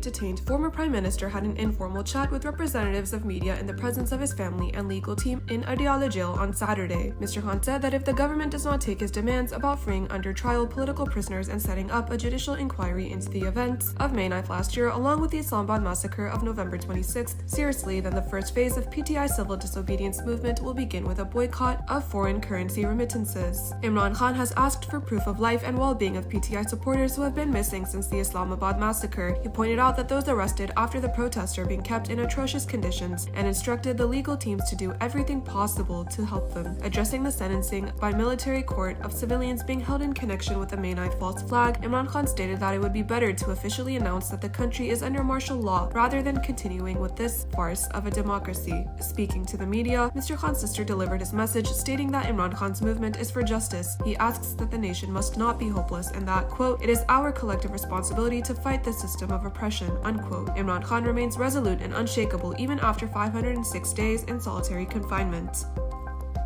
Detained former Prime Minister had an informal chat with representatives of media in the presence of his family and legal team in Adiala jail on Saturday. Mr. Khan said that if the government does not take his demands about freeing under trial political prisoners and setting up a judicial inquiry into the events of May 9th last year, along with the Islamabad massacre of November 26th, seriously, then the first phase of PTI civil disobedience movement will begin with a boycott of foreign currency remittances. Imran Khan has asked for proof of life and well-being of PTI supporters who have been missing since the Islamabad massacre. He pointed out that those arrested after the protests are being kept in atrocious conditions and instructed the legal teams to do everything possible to help them. Addressing the sentencing by military court of civilians being held in connection with the May 9th false flag, Imran Khan stated that it would be better to officially announce that the country is under martial law rather than continuing with this farce of a democracy. Speaking to the media, Mr. Khan's sister delivered his message stating that Imran Khan's movement is for justice. He asks that the nation must not be hopeless and that, quote, "It is our collective responsibility to fight this system of oppression," unquote. Imran Khan remains resolute and unshakable even after 506 days in solitary confinement.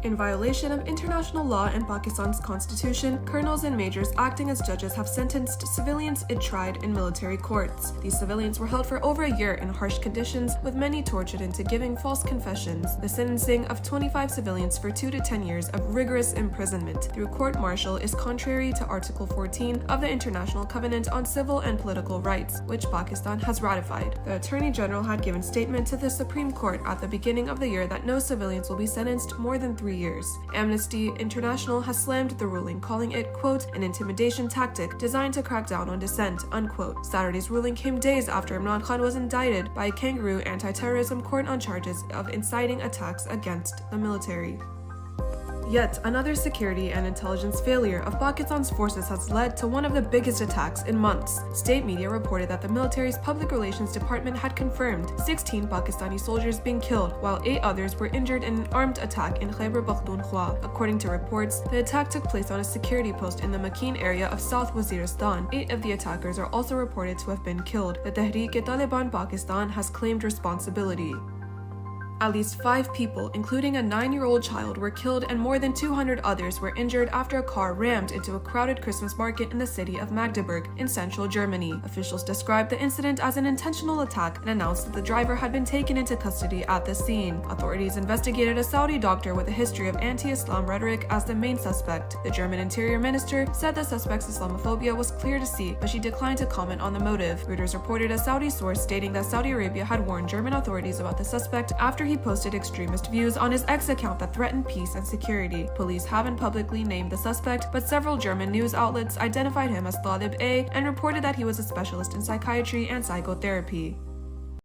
In violation of international law and Pakistan's constitution, colonels and majors acting as judges have sentenced civilians it tried in military courts. These civilians were held for over a year in harsh conditions, with many tortured into giving false confessions. The sentencing of 25 civilians for 2 to 10 years of rigorous imprisonment through court-martial is contrary to Article 14 of the International Covenant on Civil and Political Rights, which Pakistan has ratified. The Attorney General had given statement to the Supreme Court at the beginning of the year that no civilians will be sentenced more than 3 years. Amnesty International has slammed the ruling, calling it, quote, "an intimidation tactic designed to crack down on dissent," unquote. Saturday's ruling came days after Imran Khan was indicted by a kangaroo anti-terrorism court on charges of inciting attacks against the military. Yet another security and intelligence failure of Pakistan's forces has led to one of the biggest attacks in months. State media reported that the military's public relations department had confirmed 16 Pakistani soldiers being killed, while 8 others were injured in an armed attack in Khyber Pakhtunkhwa. According to reports, the attack took place on a security post in the Makeen area of South Waziristan. 8 of the attackers are also reported to have been killed. The Tehreek-e-Taliban Pakistan has claimed responsibility. At least 5 people, including a 9-year-old child, were killed and more than 200 others were injured after a car rammed into a crowded Christmas market in the city of Magdeburg in central Germany. Officials described the incident as an intentional attack and announced that the driver had been taken into custody at the scene. Authorities investigated a Saudi doctor with a history of anti-Islam rhetoric as the main suspect. The German Interior Minister said the suspect's Islamophobia was clear to see, but she declined to comment on the motive. Reuters reported a Saudi source stating that Saudi Arabia had warned German authorities about the suspect after he posted extremist views on his X account that threatened peace and security. Police haven't publicly named the suspect, but several German news outlets identified him as Talib A and reported that he was a specialist in psychiatry and psychotherapy.